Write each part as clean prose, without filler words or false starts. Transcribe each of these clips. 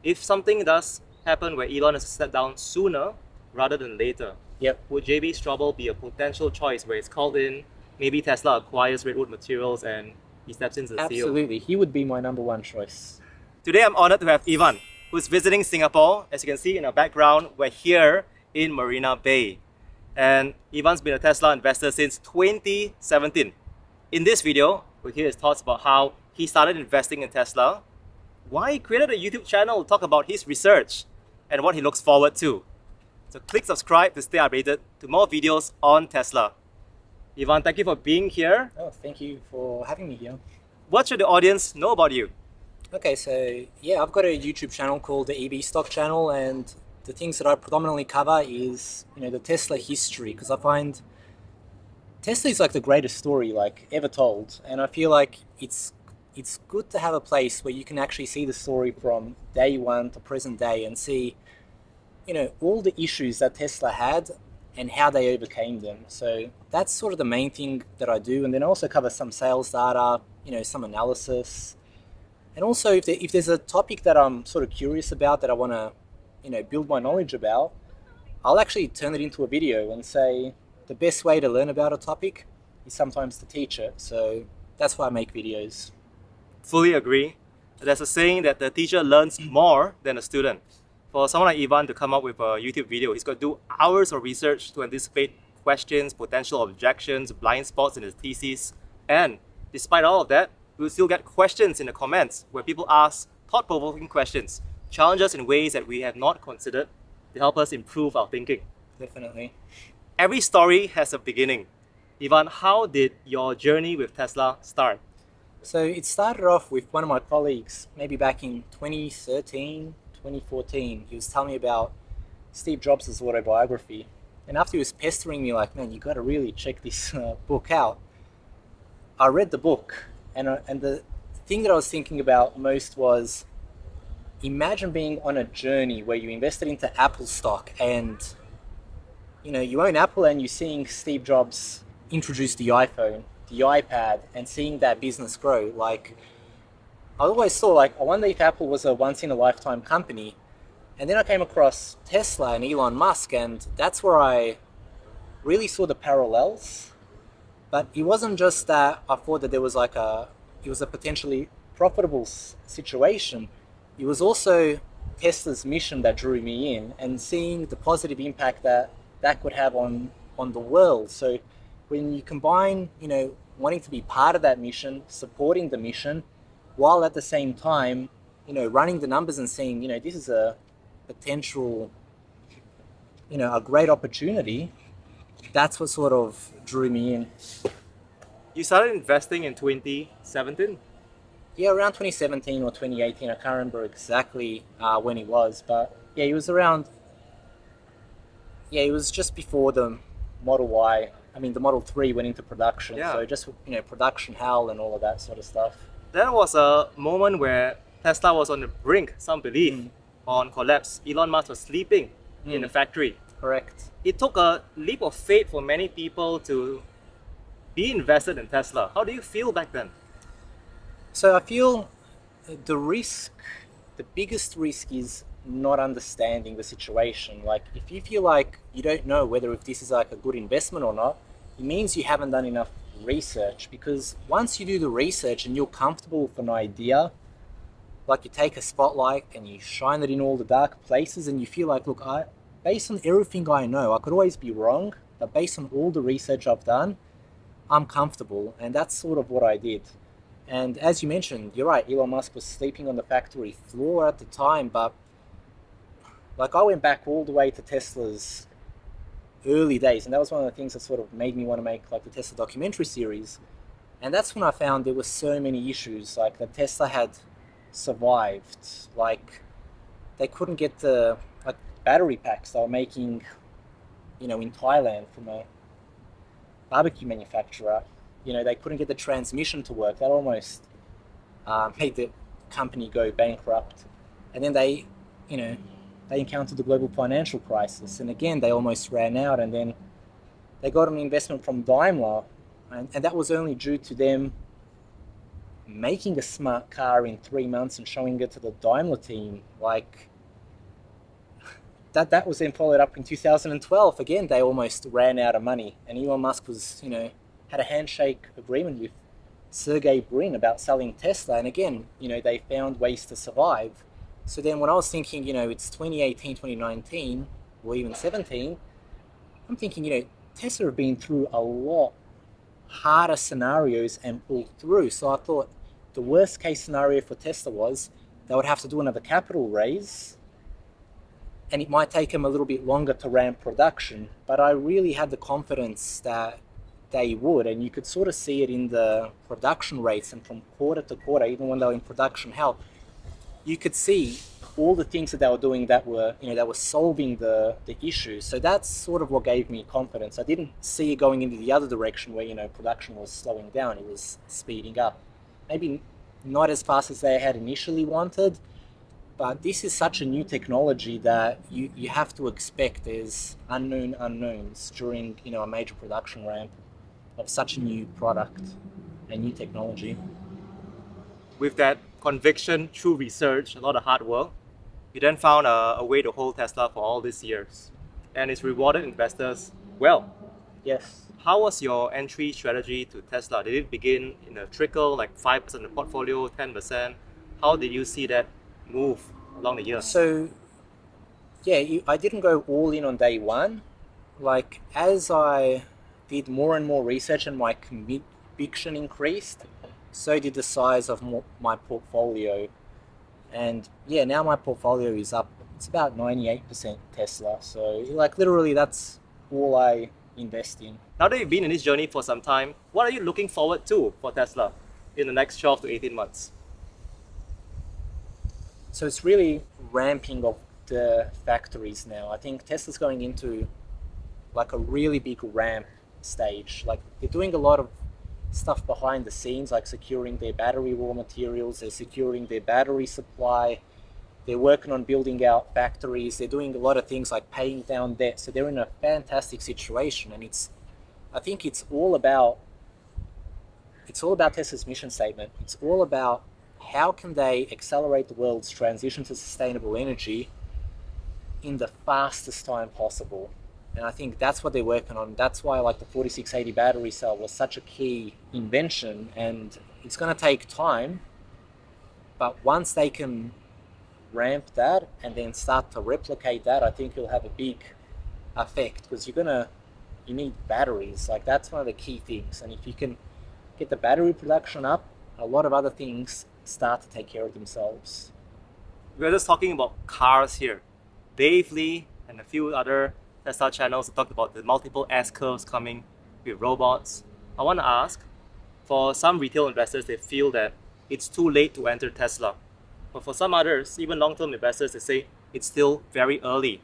If something does happen where Elon has to step down sooner rather than later, Yep. would JB Straubel be a potential choice where it's called in, maybe Tesla acquires Redwood Materials and he steps in as the CEO? Absolutely. He would be my number one choice. Today I'm honored to have Ivan, who's visiting Singapore. As you can see in our background, we're here in Marina Bay. And Ivan's been a Tesla investor since 2017. In this video, we'll hear his thoughts about how he started investing in Tesla, why he created a YouTube channel to talk about his research, and what he looks forward to. So click subscribe to stay updated to more videos on Tesla. Ivan, thank you for being here. Oh, thank you for having me here. What should the audience know about you? Okay, so yeah, I've got a YouTube channel called the EB Stock Channel, and the things that I predominantly cover is, the Tesla history, because I find Tesla is like the greatest story like ever told, and I feel like it's good to have a place where you can actually see the story from day one to present day and see, all the issues that Tesla had and how they overcame them. So that's sort of the main thing that I do, and then I also cover some sales data, some analysis. And also, if there's a topic that I'm sort of curious about that I want to, build my knowledge about, I'll actually turn it into a video and say the best way to learn about a topic is sometimes to teach it. So that's why I make videos. Fully agree. There's a saying that the teacher learns more than the student. For someone like Ivan to come up with a YouTube video, he's got to do hours of research to anticipate questions, potential objections, blind spots in his thesis. And despite all of that, we'll still get questions in the comments where people ask thought-provoking questions, challenge us in ways that we have not considered to help us improve our thinking. Definitely. Every story has a beginning. Ivan, how did your journey with Tesla start? So it started off with one of my colleagues, maybe back in 2013, 2014. He was telling me about Steve Jobs' autobiography. And after he was pestering me like, man, you got to really check this book out, I read the book. And the thing that I was thinking about most was, imagine being on a journey where you invested into Apple stock and, you own Apple and you're seeing Steve Jobs introduce the iPhone, the iPad, and seeing that business grow. Like, I always thought, like, I wonder if Apple was a once-in-a-lifetime company. And then I came across Tesla and Elon Musk, and that's where I really saw the parallels. But it wasn't just that I thought that it was a potentially profitable situation. It was also Tesla's mission that drew me in, and seeing the positive impact that could have on the world. So when you combine, wanting to be part of that mission, supporting the mission, while at the same time, running the numbers and seeing, this is a potential, a great opportunity, that's what sort of drew me in. You started investing in 2017? Yeah, around 2017 or 2018. I can't remember exactly when it was, but yeah, it was around. Yeah, it was just before the Model Y. I mean, the Model 3 went into production. Yeah. So just production hell and all of that sort of stuff. That was a moment where Tesla was on the brink, some believe, on collapse. Elon Musk was sleeping in the factory. Correct. It took a leap of faith for many people to be invested in Tesla. How do you feel back then? So I feel the biggest risk is not understanding the situation. Like, if you feel like you don't know whether if this is like a good investment or not, it means you haven't done enough research. Because once you do the research and you're comfortable with an idea, like you take a spotlight and you shine it in all the dark places and you feel like, look, based on everything I know, I could always be wrong, but based on all the research I've done, I'm comfortable. And that's sort of what I did. And as you mentioned, you're right, Elon Musk was sleeping on the factory floor at the time, but like, I went back all the way to Tesla's early days, and that was one of the things that sort of made me want to make like the Tesla documentary series. And that's when I found there were so many issues, like that Tesla had survived. Like, they couldn't get the battery packs they were making, in Thailand from a barbecue manufacturer. They couldn't get the transmission to work. That almost made the company go bankrupt. And then they encountered the global financial crisis. And again, they almost ran out. And then they got an investment from Daimler. And that was only due to them making a smart car in 3 months and showing it to the Daimler team, like that was then followed up in 2012. Again, they almost ran out of money, and Elon Musk was, had a handshake agreement with Sergey Brin about selling Tesla, and again, they found ways to survive. So then when I was thinking, it's 2018, 2019, or even 17, I'm thinking, Tesla have been through a lot harder scenarios and pulled through. So I thought the worst case scenario for Tesla was they would have to do another capital raise, and it might take them a little bit longer to ramp production. But I really had the confidence that they would, and you could sort of see it in the production rates, and from quarter to quarter, even when they were in production hell, you could see all the things that they were doing that were, that were solving the issues. So that's sort of what gave me confidence. I didn't see it going into the other direction where, production was slowing down, it was speeding up. Maybe not as fast as they had initially wanted, but this is such a new technology that you have to expect there's unknown unknowns during, a major production ramp of such a new product and new technology. With that conviction through research, a lot of hard work, you then found a way to hold Tesla for all these years, and it's rewarded investors well. Yes. How was your entry strategy to Tesla? Did it begin in a trickle, like 5% of the portfolio, 10%? How did you see that move along the years? So, yeah, I didn't go all in on day one. Like, as I did more and more research and my conviction increased, so did the size of my portfolio. And yeah, now my portfolio is up. It's about 98% Tesla. So like literally that's all I invest in. Now that you've been in this journey for some time, what are you looking forward to for Tesla in the next 12 to 18 months? So it's really ramping of the factories now. I think Tesla's going into like a really big ramp stage. Like they're doing a lot of stuff behind the scenes, like securing their battery raw materials, they're securing their battery supply, they're working on building out factories, they're doing a lot of things like paying down debt. So they're in a fantastic situation, and I think it's all about Tesla's mission statement. It's all about how can they accelerate the world's transition to sustainable energy in the fastest time possible. And I think that's what they're working on. That's why like the 4680 battery cell was such a key invention, and it's going to take time. But once they can ramp that and then start to replicate that, I think you'll have a big effect, because you need batteries. Like that's one of the key things. And if you can get the battery production up, a lot of other things start to take care of themselves. We're just talking about cars here. Dave Lee and a few other Tesla channels talked about the multiple S-curves coming with robots. I want to ask, for some retail investors, they feel that it's too late to enter Tesla. But for some others, even long-term investors, they say it's still very early.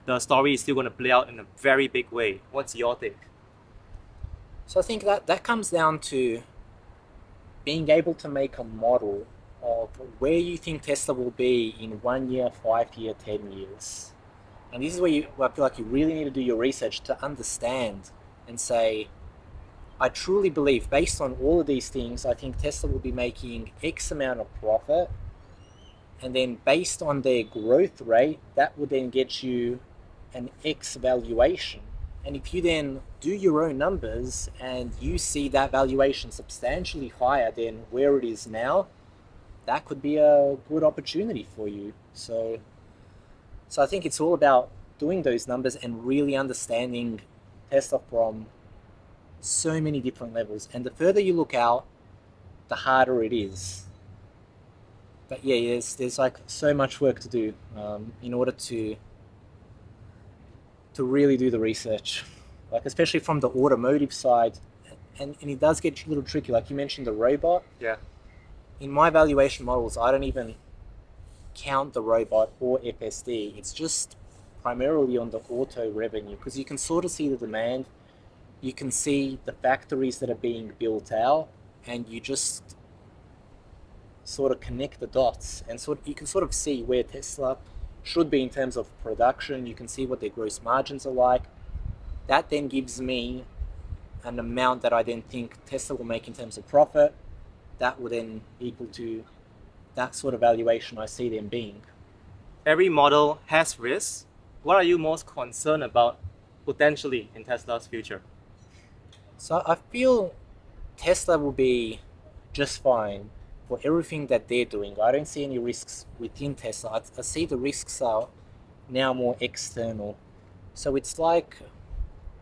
The story is still going to play out in a very big way. What's your take? So I think that comes down to being able to make a model of where you think Tesla will be in 1 year, 5 year, 10 years. And this is where I feel like you really need to do your research to understand and say, I truly believe, based on all of these things, I think Tesla will be making X amount of profit. And then based on their growth rate, that will then get you an X valuation. And if you then do your own numbers and you see that valuation substantially higher than where it is now, that could be a good opportunity for you. So I think it's all about doing those numbers and really understanding Tesla from so many different levels. And the further you look out, the harder it is. But yeah, there's like so much work to do in order to really do the research, like especially from the automotive side. And it does get a little tricky. Like you mentioned the robot. Yeah. In my valuation models, I don't even count the robot or FSD. It's just primarily on the auto revenue, because you can sort of see the demand, you can see the factories that are being built out, and you just sort of connect the dots, and you can sort of see where Tesla should be in terms of production. You can see what their gross margins are like. That then gives me an amount that I then think Tesla will make in terms of profit. that would then equal to that sort of valuation I see them being. Every model has risks. What are you most concerned about potentially in Tesla's future? So I feel Tesla will be just fine for everything that they're doing. I don't see any risks within Tesla. I see the risks are now more external. So it's like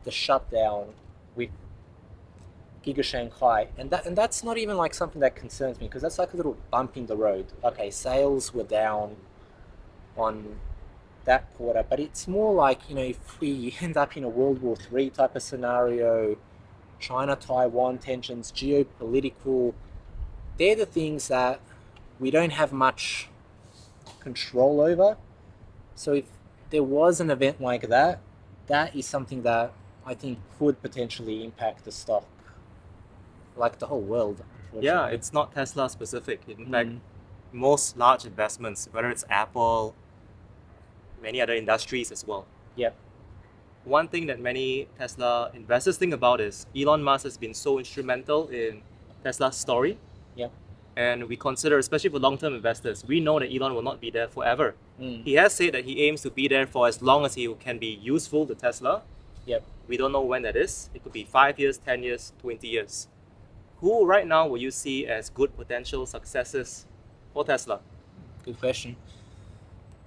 the shutdown with Giga Shanghai, and that's not even like something that concerns me, because that's like a little bump in the road. Okay, sales were down on that quarter, but it's more like, if we end up in a World War III type of scenario, China-Taiwan tensions, geopolitical, they're the things that we don't have much control over. So if there was an event like that, that is something that I think could potentially impact the stock, like the whole world. Yeah, it's not Tesla specific. In fact, most large investments, whether it's Apple, many other industries as well. Yep. One thing that many Tesla investors think about is Elon Musk has been so instrumental in Tesla's story. Yep. And we consider, especially for long-term investors, we know that Elon will not be there forever. He has said that he aims to be there for as long as he can be useful to Tesla. Yep. We don't know when that is. It could be 5 years, 10 years, 20 years. Who right now will you see as good potential successors for Tesla? Good question.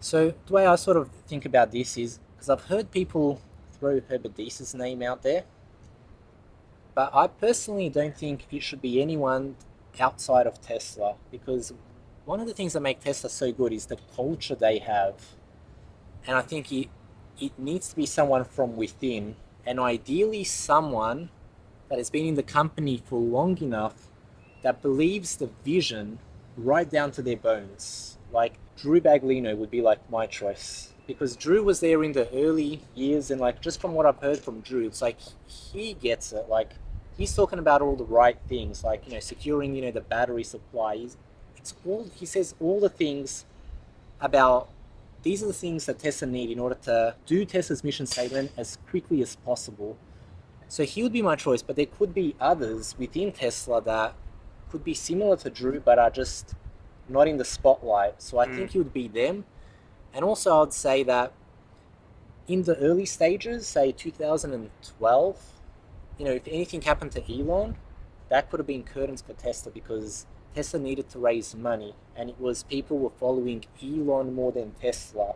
So the way I sort of think about this is, because I've heard people throw Herbert Diess's name out there, but I personally don't think it should be anyone outside of Tesla, because one of the things that make Tesla so good is the culture they have, and I think it needs to be someone from within, and ideally someone that has been in the company for long enough that believes the vision right down to their bones. Like Drew Baglino would be like my choice, because Drew was there in the early years, and like just from what I've heard from Drew, it's like he gets it. Like he's talking about all the right things, like securing the battery supply. He says all the things about these are the things that Tesla need in order to do Tesla's mission statement as quickly as possible. So he would be my choice, but there could be others within Tesla that could be similar to Drew, but are just not in the spotlight. So I think it would be them. And also I'd say that in the early stages, say 2012, if anything happened to Elon, that could have been curtains for Tesla, because Tesla needed to raise money, and it was people were following Elon more than Tesla.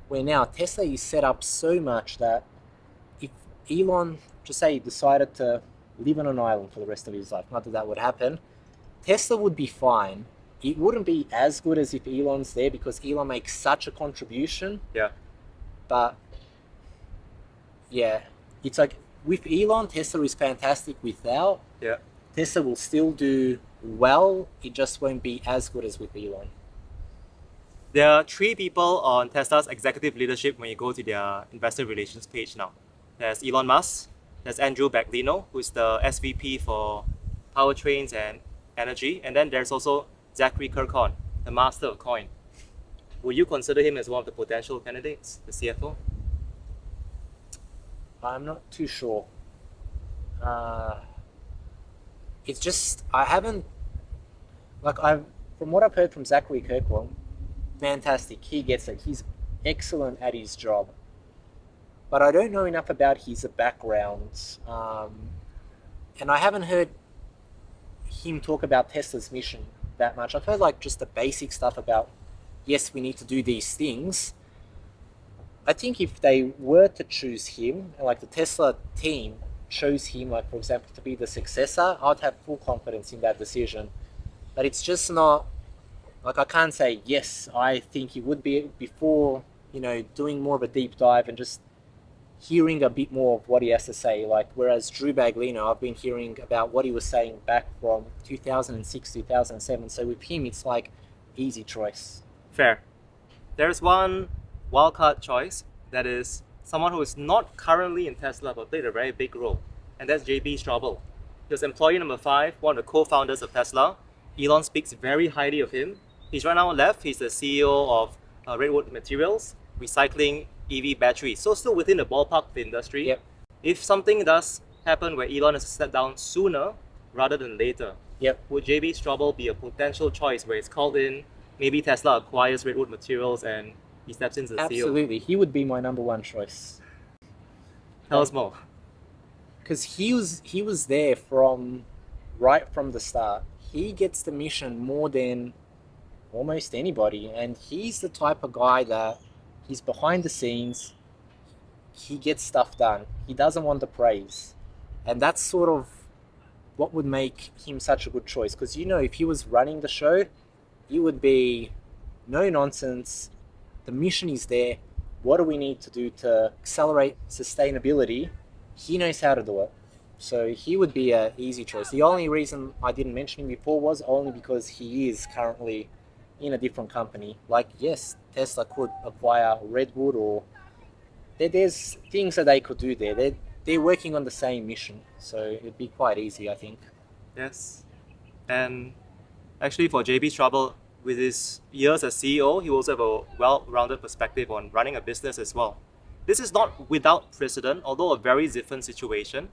Where now Tesla is set up so much that if Elon, just say, decided to live on an island for the rest of his life, not that that would happen, Tesla would be fine. It wouldn't be as good as if Elon's there, because Elon makes such a contribution. Yeah. But yeah, it's like with Elon, Tesla is fantastic. Without, Yeah. Tesla will still do well. It just won't be as good as with Elon. There are 3 people on Tesla's executive leadership when you go to their investor relations page now. There's Elon Musk, there's Andrew Baglino, who's the SVP for powertrains and energy, and then there's also Zachary Kirkhorn, the master of coin. Would you consider him as one of the potential candidates, the CFO? I'm not too sure. It's just I haven't from what I've heard from Zachary Kirkhorn, fantastic. He gets it. He's excellent at his job. But I don't know enough about his background, and I haven't heard him talk about Tesla's mission that much. I've heard like just the basic stuff about, yes, we need to do these things. I think if they were to choose him, and like the Tesla team chose him, like for example, to be the successor, I'd have full confidence in that decision. But it's just not, like I can't say, yes, I think he would be, before, doing more of a deep dive and just hearing a bit more of what he has to say. Like, whereas Drew Baglino, I've been hearing about what he was saying back from 2006, 2007. So with him, it's like easy choice. Fair. There's one wildcard choice, that is someone who is not currently in Tesla but played a very big role, and that's JB Straubel. He was employee number 5, one of the co-founders of Tesla. Elon speaks very highly of him. He's right now left. He's the CEO of Redwood Materials, recycling EV batteries. So still within the ballpark of the industry. Yep. If something does happen where Elon has to step down sooner rather than later, Yep. would JB Straubel be a potential choice where it's called in, maybe Tesla acquires Redwood Materials and he steps in as the CEO? Absolutely. He would be my number one choice. Tell us more. Because he was there from right from the start. He gets the mission more than almost anybody, and he's the type of guy that he's behind the scenes. He gets stuff done. He doesn't want the praise, and that's sort of what would make him such a good choice. Because if he was running the show, it would be no nonsense. The mission is there. What do we need to do to accelerate sustainability? He knows how to do it. So he would be an easy choice. The only reason I didn't mention him before was only because he is currently in a different company. Like, yes, Tesla could acquire Redwood, or there's things that they could do there. They're working on the same mission. So it'd be quite easy, I think. Yes. And actually for JB Straubel, with his years as CEO, he will also have a well-rounded perspective on running a business as well. This is not without precedent, although a very different situation.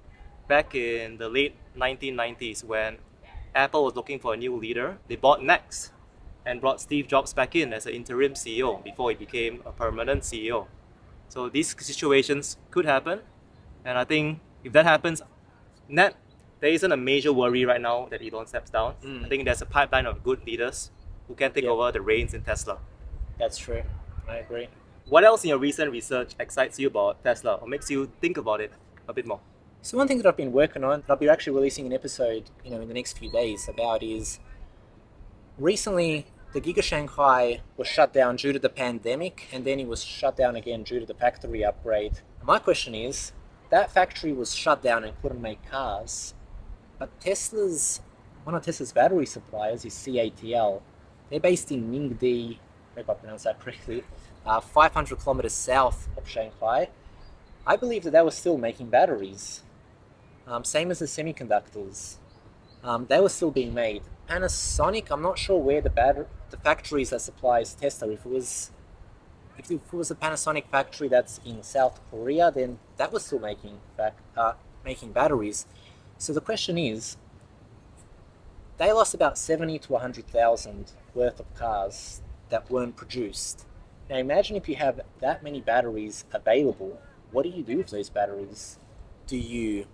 Back in the late 1990s, when Apple was looking for a new leader, they bought Next and brought Steve Jobs back in as an interim CEO before he became a permanent CEO. So these situations could happen, and I think if that happens, there isn't a major worry right now that Elon steps down. I think there's a pipeline of good leaders who can take over the reins in Tesla. That's true. I agree. What else in your recent research excites you about Tesla or makes you think about it a bit more? So one thing that I've been working on, that I'll be actually releasing an episode, in the next few days about, is recently the Giga Shanghai was shut down due to the pandemic, and then it was shut down again due to the factory upgrade. My question is, that factory was shut down and couldn't make cars, but one of Tesla's battery suppliers is CATL. They're based in Ningdi, I hope I pronounced that correctly, 500 kilometers south of Shanghai. I believe that they were still making batteries. Same as the semiconductors. They were still being made. Panasonic, I'm not sure where the factories that supplies Tesla. If it was a Panasonic factory that's in South Korea, then that was still making batteries. So the question is, they lost about 70 to 100,000 worth of cars that weren't produced. Now imagine if you have that many batteries available. What do you do with those batteries? Do you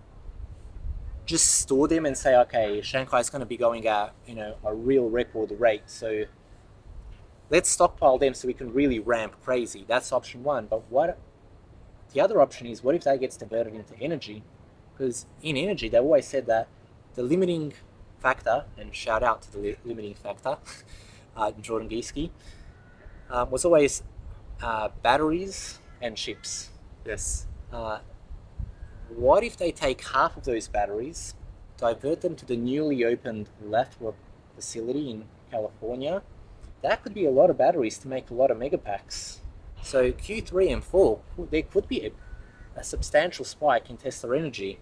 just store them and say, okay, Shanghai's going to be going at a real record rate, so let's stockpile them so we can really ramp crazy? That's option one. But the other option is, what if that gets diverted into energy? Because in energy, they always said that the limiting factor, and shout out to the limiting factor, Jordan Giesky, was always batteries and chips. Yes. What if they take half of those batteries, divert them to the newly opened Lathrop facility in California? That could be a lot of batteries to make a lot of megapacks. So Q3 and 4, there could be a substantial spike in Tesla energy.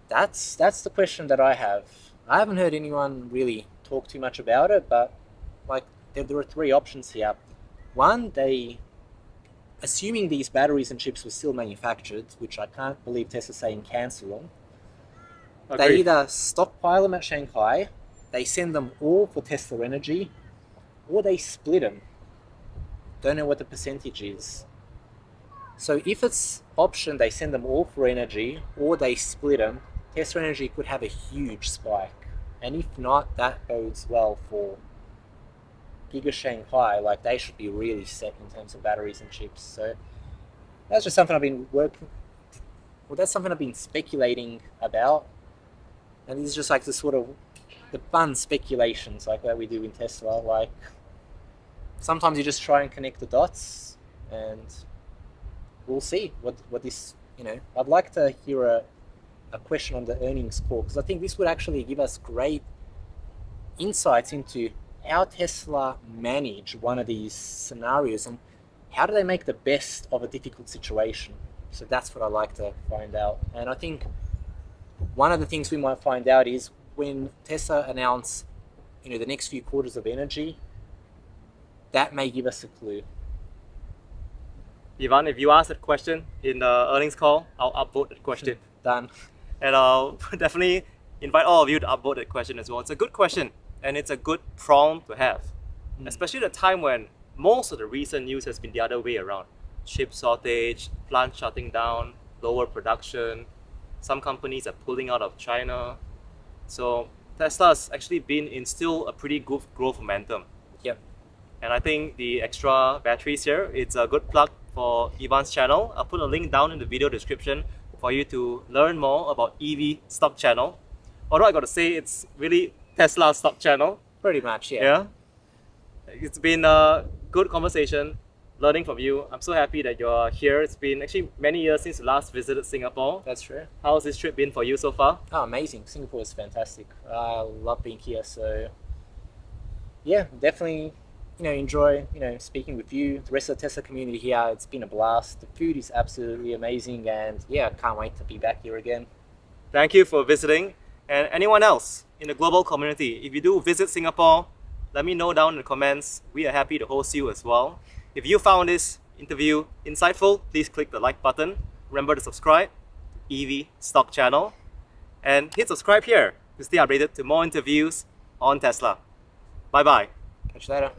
That's the question that I have. I haven't heard anyone really talk too much about it, but there are three options here. One, assuming these batteries and chips were still manufactured, which I can't believe Tesla's saying cancel them, they either stockpile them at Shanghai, they send them all for Tesla Energy, or they split them. Don't know what the percentage is. So if it's option they send them all for energy, or they split them, Tesla Energy could have a huge spike. And if not, that bodes well for Giga Shanghai. They should be really set in terms of batteries and chips. So that's just something I've been that's something I've been speculating about. And this is just the fun speculations that we do in Tesla. Sometimes you just try and connect the dots, and we'll see what this, I'd like to hear a question on the earnings call, because I think this would actually give us great insights into how Tesla manage one of these scenarios, and how do they make the best of a difficult situation. So that's what I like to find out. And I think one of the things we might find out is when Tesla announce, the next few quarters of energy, that may give us a clue. Ivan, if you ask that question in the earnings call, I'll upvote that question. Done. And I'll definitely invite all of you to upvote that question as well. It's a good question and it's a good prompt to have, especially at a time when most of the recent news has been the other way around. Chip shortage, plant shutting down, lower production. Some companies are pulling out of China. So Tesla has actually been in still a pretty good growth momentum. Yep. And I think the extra batteries here, it's a good plug for Ivan's channel. I'll put a link down in the video description for you to learn more about EV stock channel. Although I got to say, it's really Tesla stock channel. Pretty much, yeah. Yeah. It's been a good conversation, learning from you. I'm so happy that you're here. It's been actually many years since you last visited Singapore. That's true. How's this trip been for you so far? Oh, amazing. Singapore is fantastic. I love being here. So, yeah, definitely, enjoy, speaking with you, the rest of the Tesla community here. It's been a blast. The food is absolutely amazing. And yeah, I can't wait to be back here again. Thank you for visiting. And anyone else in the global community, if you do visit Singapore, let me know down in the comments. We are happy to host you as well. If you found this interview insightful, please click the like button. Remember to subscribe to EV Stock Channel and hit subscribe here to stay updated to more interviews on Tesla. Bye bye. Catch you later.